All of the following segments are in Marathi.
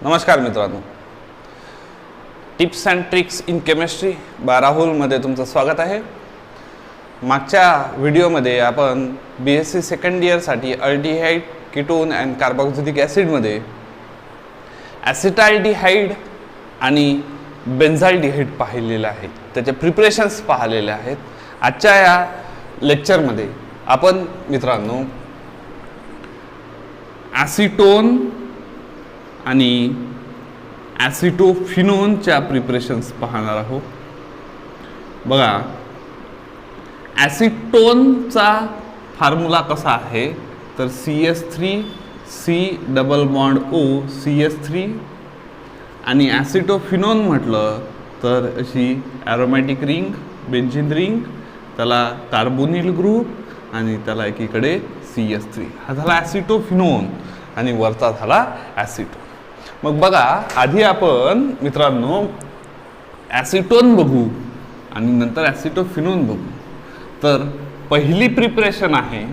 नमस्कार मित्रांनो, tips and tricks in chemistry by राहुलमध्ये तुमचं स्वागत आहे. मागच्या व्हिडिओमध्ये आपण BSc सेकंड इयरसाठी अल्डिहाइड, कीटोन अँड कार्बोक्सिलिक ॲसिडमध्ये ॲसिटाल्डिहाइड आणि बेन्झाल्डिहाइड पाहिलेलं आहे. त्याचे प्रिपरेशन्स पाहिलेले आहेत. आजच्या या लेक्चरमध्ये आपण मित्रांनो ॲसिटोन आणि ॲसिटोफिनोनच्या प्रिपरेशन्स पाहणार आहोत. बघा, ॲसिटोनचा फॉर्म्युला कसा आहे तर CH3 C double bond O CH3 आणि ॲसिटोफिनोन म्हटलं तर अशी ॲरोमॅटिक रिंग, बेन्झीन रिंग, त्याला कार्बोनिल ग्रुप आणि त्याला एकीकडे CH3. हा झाला ॲसिटोफिनोन आणि वरचा झाला ॲसिटोन. मग बघा, आधी आपण मित्रांनो ॲसिटोन बघू आणि नंतर ॲसिटोफिनोन बघू. तर पहिली प्रिपरेशन आहे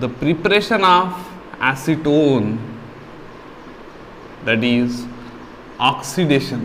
the preparation of acetone, that is oxidation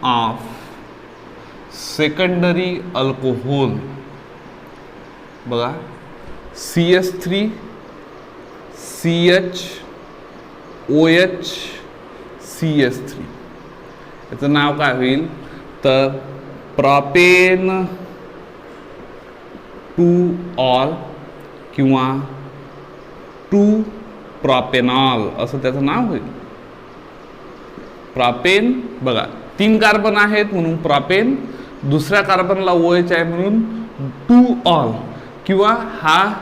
of secondary alcohol. बघा, CH3 CH OH CH3 याचं नाव काय होईल तर प्रॉपेन टू ऑल किंवा टू प्रॉपेनॉल असं त्याचं नाव होईल. प्रॉपेन, बघा 3 कार्बन आहेत म्हणून प्रॉपेन, दुसऱ्या कार्बनला OH आहे म्हणून टू ऑल, किंवा हा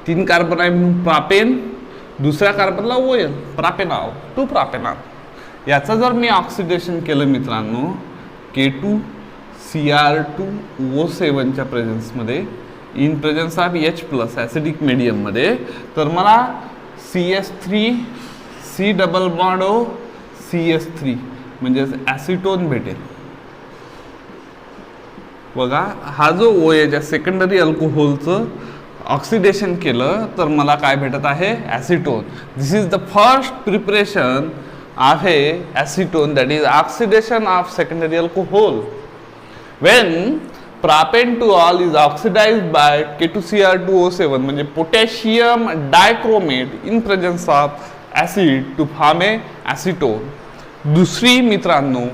3 कार्बन आहे म्हणून प्रॉपेन, दुसऱ्या कार्बनला OL, प्रॉपेनॉल, टू प्रॉपेनॉल. याचं जर मी ऑक्सिडेशन केलं मित्रांनो K2Cr2O7 च्या प्रेझेन्समध्ये in presence of H+ acidic मीडियममध्ये, तर मला CH3 C double bond O CH3 म्हणजे ॲसिटोन भेटेल. बघा, हा जो OH आहे सेकंडरी अल्कोहोलचं ऑक्सिडेशन केलं तर मला काय भेटत आहे acetone. This is the first preparation of a acetone, that is oxidation of secondary alcohol. When propane two ol is oxidized by K2Cr2O7 म्हणजे potassium dichromate in presence of acid to form a acetone. दुसरी मित्रांनो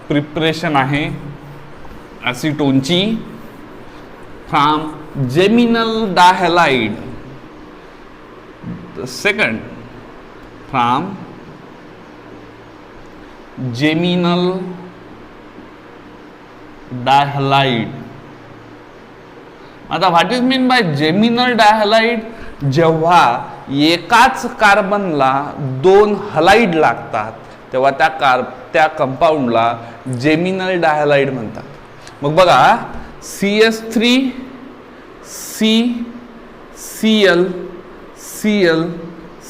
प्रिपरेशन आहे ॲसिटोनची from geminal dihalide. The second from geminal dihalide. आता what is mean by geminal dihalide? जेव्हा एकाच कार्बनला 2 हलाइड लागतात तेव्हा त्या कंपाऊंडला जेमिनल डायहलाइड म्हणतात. मग बघा, CH3 C Cl Cl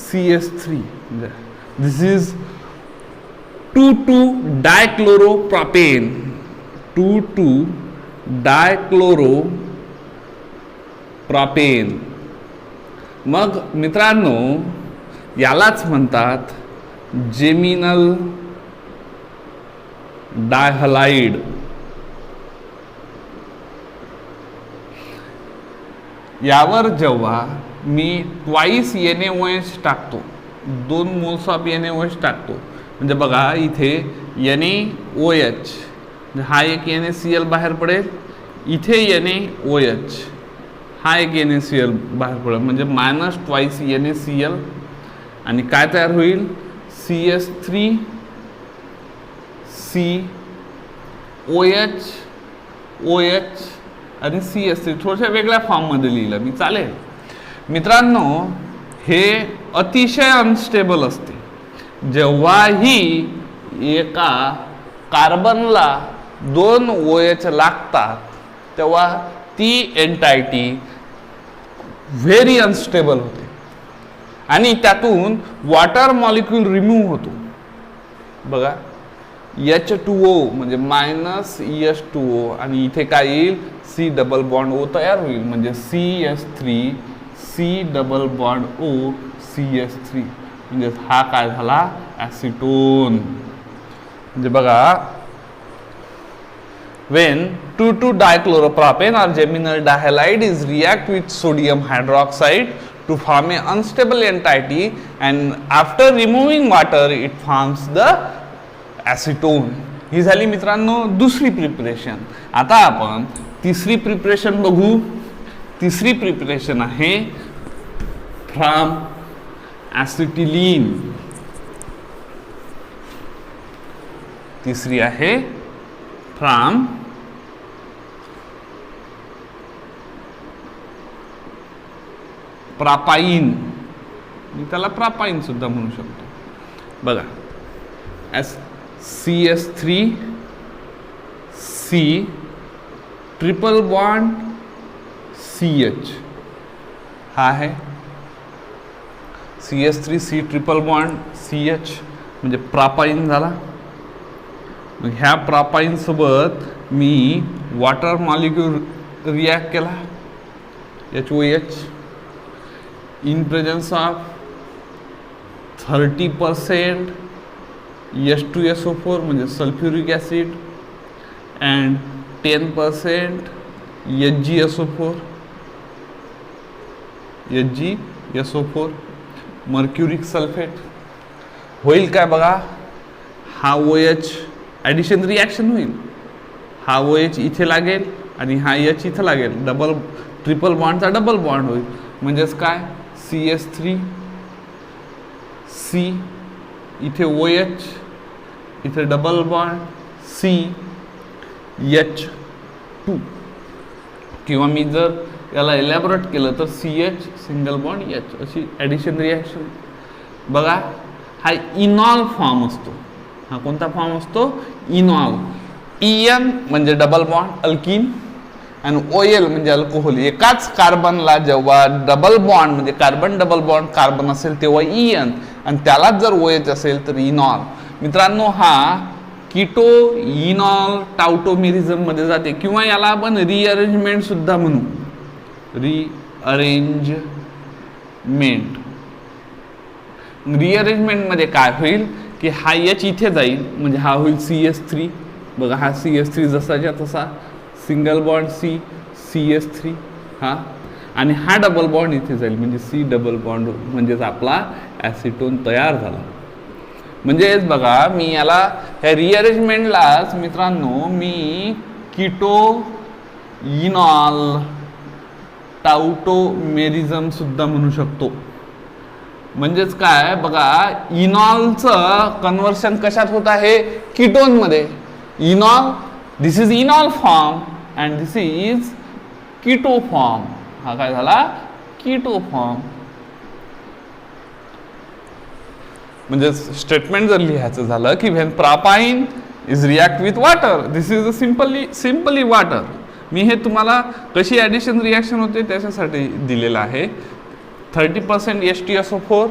CH3, this is 2,2-dichloropropane, 2,2-dichloropropane. मग मित्रांनो यालाच म्हणतात जेमिनल डायहलाइड. यावर जेव्हा मी ट्वाइस NaOH टाकतो, 2 मोल्स ऑफ NaOH टाकतो, म्हणजे बघा इथे NaOH, हा एक NaCl बाहेर पडेल, इथे NaOH, हा एक NaCl बाहेर पडेल, म्हणजे मायनस ट्वाइस NaCl आणि काय तयार होईल CH3 C OH OH आणि CH3. थोड्याशा वेगळ्या फॉर्ममध्ये लिहिलं मी, चालेल मित्रांनो. हे अतिशय अनस्टेबल असते. जेव्हाही एका कार्बनला 2 OH लागतात तेव्हा ती एंटायटी व्हेरी अनस्टेबल होते आणि त्यातून वॉटर मॉलिक्यूल रिमूव्ह होतो. बघा, H2O म्हणजे मायनस H2O आणि इथे काय येईल C डबल बॉन्ड O तयार होईल म्हणजे CH3 सी डबल बॉन्ड ओ CH3 म्हणजे हा काय झाला ॲसिटोन. म्हणजे बघा when 2,2-dichloropropane or geminal dihalide is react with sodium hydroxide to form a unstable entity and after removing water it forms the acetone. ही झाली मित्रांनो दुसरी प्रिपरेशन. आता आपण तिसरी प्रिपरेशन बघू. तिसरी प्रिपरेशन आहे फ्रॉम ॲसिटिलीन. तिसरी आहे फ्रॉम प्रापाइन. मी त्याला प्रापाइन सुद्धा म्हणू शकतो. बघा CH3 C triple bond CH हा आहे CH3 C triple bond CH म्हणजे प्रापाइन झाला. मग ह्या प्रापाइन सोबत मी वॉटर मॉलिक्यूल रिॲक्ट केला HOH in presence of 30% H2SO4 म्हणजे sulphuric acid and 10% HgSO4 mercuric sulphate. होईल काय बघा, हा OH ॲडिशन रिॲक्शन होईल. हा OH इथे लागेल आणि हा H इथे लागेल. डबल ट्रिपल बॉन्डचा डबल बॉन्ड होईल. म्हणजेच काय CH3 C इथे OH इथे डबल बॉन्ड CH2 किंवा मी जर याला एलॅबोरेट केलं तर CH सिंगल बॉन्ड H अशी ॲडिशन रिॲक्शन. बघा हा इनॉल फॉर्म असतो. हा कोणता फॉर्म असतो इनॉल. EN म्हणजे डबल बॉन्ड अल्किन आणि OL म्हणजे अल्कोहोल. एकाच कार्बनला जेव्हा डबल बॉन्ड म्हणजे कार्बन डबल बॉन्ड कार्बन असेल तेव्हा EN आणि त्यालाच जर OH असेल तर इनॉल. मित्रांनो हा कीटो इनॉल टाउटोमेरिझम मध्ये जाते किंवा याला आपण रिअरेंजमेंट सुद्धा म्हणू. रिअरेंजमेंट मध्ये काय होईल की हा H इथे जाईल म्हणजे हा होईल CH3. बघा हा CH3 जसाच्या तसा सिंगल बॉन्ड CH3 हा आणि हा डबल बॉन्ड इथे जाईल म्हणजे C डबल बॉन्ड म्हणजेच आपला ॲसिटोन तयार झाला. म्हणजेच बघा मी याला ह्या रिअरेंजमेंटलाच मित्रांनो मी कीटो इनॉल टाउटोमेरिझम सुद्धा म्हणू शकतो. म्हणजेच काय बघा इनॉलचं कन्व्हर्शन कशात होत आहे कीटोन मध्ये. इनॉल दिस is इनॉल form and this is Ketto form. हा काय झाला कीटो फॉर्म. म्हणजे स्टेटमेंट जर लिहायचं झालं की when propyne is react with water this is simply water. मी हे तुम्हाला कशी ॲडिशन रिॲक्शन होते त्याच्यासाठी दिलेलं आहे. 30% H2SO4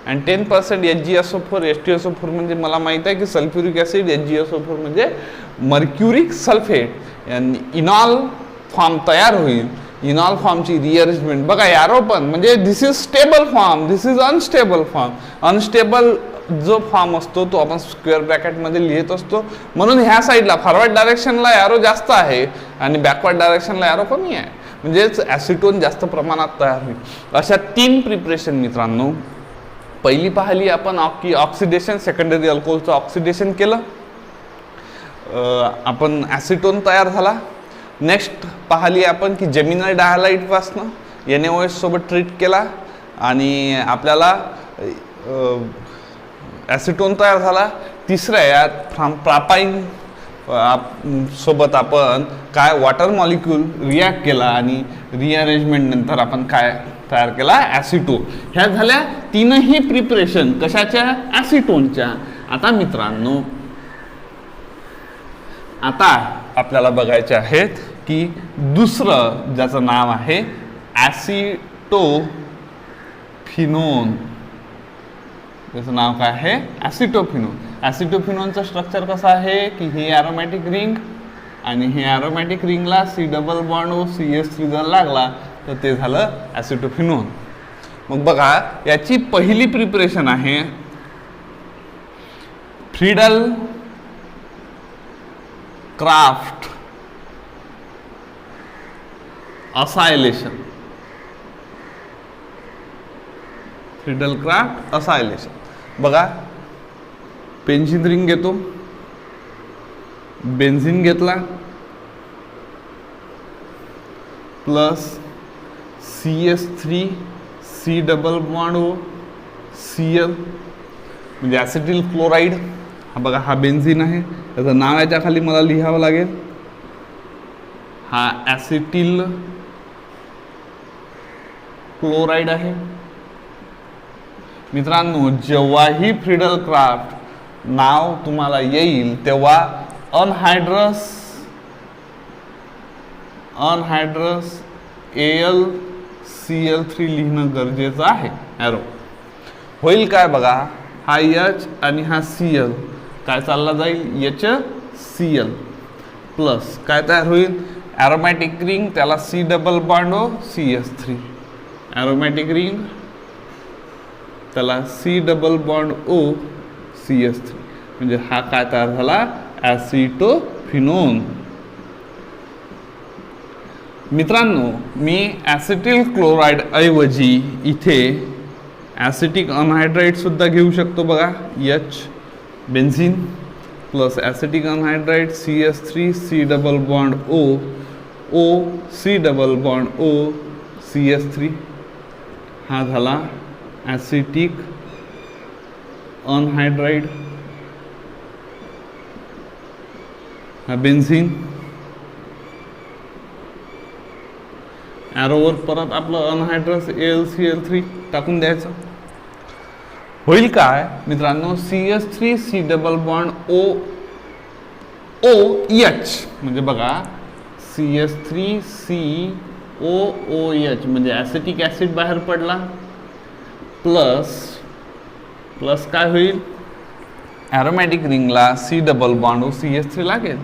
and 10% HgSO4. H2SO4 म्हणजे मला माहित आहे की सल्फ्युरिक ॲसिड. HgSO4 म्हणजे मर्क्युरिक सल्फेट. इनॉल फॉर्म तयार होईल. इनॉल फॉर्मची रिअरेंजमेंट बघा यारो पण म्हणजे this is stable form this is unstable form. Unstable जो फॉर्म असतो तो आपण स्क्वेअर ब्रॅकेटमध्ये लिहित असतो. म्हणून ह्या साईडला फॉरवर्ड डायरेक्शनला एरो जास्त आहे आणि बॅकवर्ड डायरेक्शनला एरो कमी आहे. म्हणजेच ॲसिटोन जास्त प्रमाणात तयार होईल. अशा 3 प्रिपरेशन मित्रांनो. पहिली पाहिली आपण की ऑक्सिडेशन सेकंडरी अल्कोहोलचं ऑक्सिडेशन केलं आपण ॲसिटोन तयार झाला. नेक्स्ट पाहिली आपण की जेमिनल डायहालाइड पासनं NaOH सोबत ट्रीट केला आणि आपल्याला ॲसिटोन तयार झाला. तिसऱ्या यात फ्रॉम प्रापाइन सोबत आपण काय वॉटर मॉलिक्यूल रिॲक्ट केला आणि रिअरेंजमेंट नंतर आपण काय तयार केला ॲसिटोन. ह्या झाल्या 3ही प्रिपरेशन कशाच्या ॲसिटोनच्या. आता मित्रांनो आता आपल्याला बघायचे आहेत की दुसरं ज्याचं नाव आहे ॲसिटोफिनोन. त्याचं नाव काय आहे ॲसिटोफिनोन. ॲसिटोफिनोनचं स्ट्रक्चर कसं आहे की ही ॲरोमॅटिक रिंग आणि हे ॲरोमॅटिक रिंगला C डबल बॉन्ड CH3 जर लागला तर ते झालं ॲसिटोफिनोन. मग बघा याची पहिली प्रिपरेशन आहे Friedel craft acylation. Friedel craft acylation. बघा पेन्सिल रिंग घेतो, बेन्झिन घेतला plus CS3 C double bond O Cl म्हणजे ॲसिटिल क्लोराईड. हा बघा हा बेन्झिन आहे, त्याचं नाव याच्या खाली मला लिहावं लागेल. हा ॲसिटिल क्लोराईड आहे. मित्रांनो जेव्हाही फ्रीडल क्राफ्ट नाव तुम्हाला येईल तेव्हा अनहायड्रस AlCl3 लिहिणं गरजेचं आहे. ॲरो होईल काय बघा, हा H आणि हा Cl काय चालला जाईल, HCl प्लस काय तयार होईल, ॲरोमॅटिक रिंग, त्याला C double bond O CS3. Aromatic ring त्याला C double bond O CS3 म्हणजे हा काय तयार झाला, ॲसिटोफिनोन. मित्रांनो मी ॲसिटिल क्लोराईड ऐवजी इथे ॲसिटिक अनहायड्राइड सुद्धा घेऊ शकतो. बघा H benzene plus acetic anhydride CS3 C double bond O C double bond O CS3. हा झाला ॲसिटिक अनहायड्राइड. हा बेन्झिन. ॲरोवर परत आपलं अनहायड्रस AlCl3 टाकून द्यायचं. होईल काय मित्रांनो, CS3 C double bond OH म्हणजे बघा CS3 COOH म्हणजे ॲसिटिक ॲसिड बाहेर पडला प्लस काय होईल, ॲरोमॅटिक रिंगला C double bond O CS3 लागेल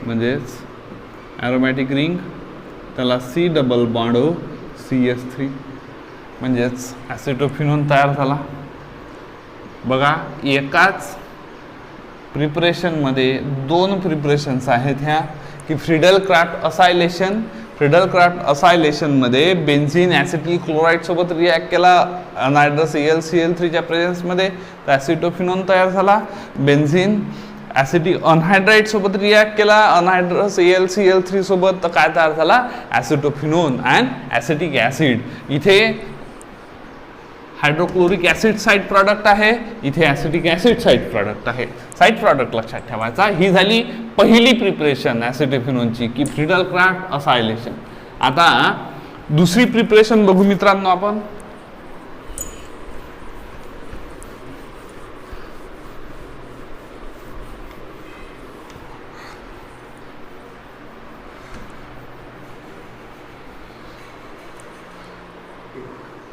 म्हणजेच ॲरोमॅटिक रिंग त्याला C double bond O CS3 म्हणजेच ॲसिटोफिनोन तयार झाला. बघा एकाच प्रिपरेशनमध्ये दोन प्रिपरेशन्स आहेत ह्या की Friedel craft acylation. Friedel Craft असायलेशनमध्ये बेन्झिन ॲसिटिल क्लोराईड सोबत रिॲक्ट केला अनहायड्रस AlCl3च्या प्रेझेन्समध्ये, तर ॲसिटोफिनोन तयार झाला. बेन्झिन ॲसिटिक अनहायड्राइड सोबत रिॲक्ट केला अनहायड्रस AlCl3 सोबत, तर काय तयार झाला, ॲसिटोफिनोन अँड ॲसिटिक ॲसिड. इथे हायड्रोक्लोरिक ॲसिड साईड प्रॉडक्ट आहे, इथे ॲसिटिक ॲसिड साईड प्रॉडक्ट आहे. साईड प्रॉडक्ट लक्षात ठेवायचा. ही झाली पहिली प्रिपरेशन ॲसिटोफिनोनची की फ्रीडल क्राफ्ट असायलेशन. आता दुसरी प्रिपरेशन बघू मित्रांनो आपण.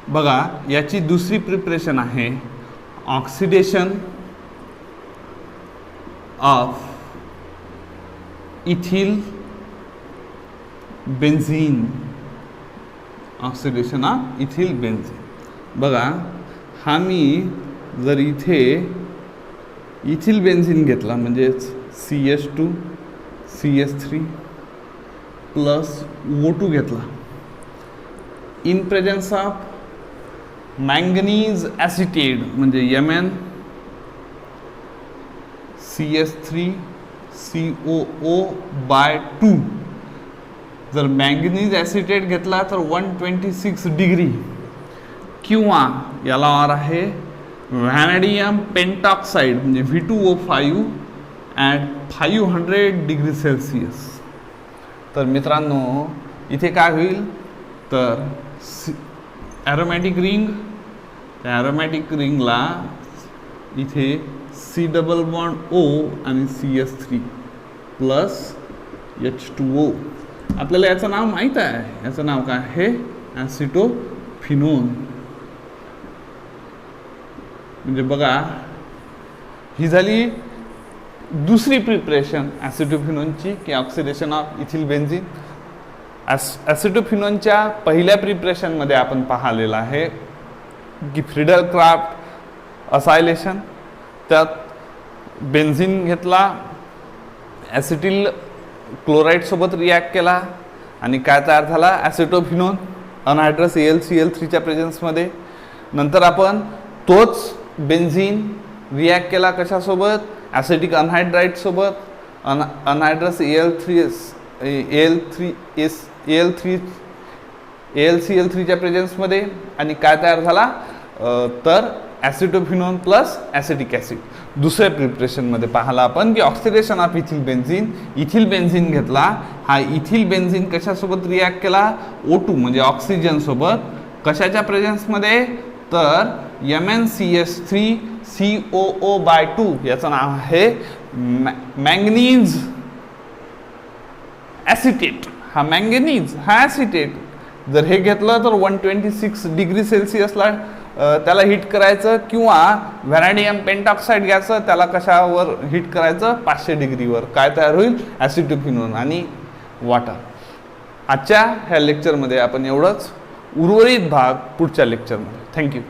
बघा याची दुसरी प्रिपरेशन आहे oxidation of ethyl benzene. Oxidation of ethyl benzene. बघा हा मी जर इथे इथिल बेन्झीन घेतला म्हणजेच CH2 CS3 प्लस O2 घेतला in presence of manganese acetate म्हणजे Mn CS3 COO/2. जर मॅंगनीज ॲसिटेट घेतला तर 126 डिग्री किंवा याला और आहे व्हॅनेडियम पेंटॉक्साइड म्हणजे V2O5 ॲट 500 डिग्री सेल्सिअस. तर मित्रांनो इथे काय होईल तर ॲरोमॅटिक रिंग, त्या ॲरोमॅटिक रिंगला इथे C डबल बॉन्ड O आणि CS3 प्लस H2O. आपल्याला याचं नाव माहीत आहे, याचं नाव काय आहे ॲसिटोफिनोन. म्हणजे बघा ही झाली दुसरी प्रिपरेशन ॲसिटोफिनोनची की ऑक्सिडेशन ऑफ इथिल बेन्झीन. ॲसिटोफिनोनच्या पहिल्या प्रिपरेशनमध्ये आपण पाहिलेलं आहे की फ्रिडल क्राफ्ट असायलेशन, त्यात बेन्झिन घेतला, ॲसिटिल क्लोराईड सोबत रिॲक्ट केला आणि काय तयार झाला, ॲसिटोफिनोन अनहायड्रस AlCl3च्या प्रेझेन्समध्ये. नंतर आपण तोच बेन्झिन रिॲक्ट केला कशासोबत, ॲसिटिक अनहायड्राईड सोबत, अनहायड्रस AlCl3च्या प्रेझेन्समध्ये, आणि काय तयार झाला तर ॲसिटोफिनोन प्लस ॲसिटिक ॲसिड. दुसऱ्या प्रिपरेशनमध्ये पाहिला आपण की oxidation of ethyl benzene, ethyl benzene घेतला, हा इथिल बेन्झिन कशासोबत रिॲक्ट केला, O2 म्हणजे ऑक्सिजन सोबत, कशाच्या प्रेझेन्समध्ये तर MnCH3COO/2, याचं नाव आहे मॅंगनीज ॲसिटेट. हा मॅंगनीज हा ॲसिटेट जर हे घेतलं तर 126 डिग्री सेल्सिअसला त्याला हिट करायचं, किंवा व्हॅनाडियम पेंटॉक्साईड घ्यायचं, त्याला कशावर हिट करायचं 500 डिग्रीवर, काय तयार होईल, ॲसिटोफिनोन आणि वॉटर. आजच्या ह्या लेक्चरमध्ये आपण एवढंच, उर्वरित भाग पुढच्या लेक्चरमध्ये. थँक्यू.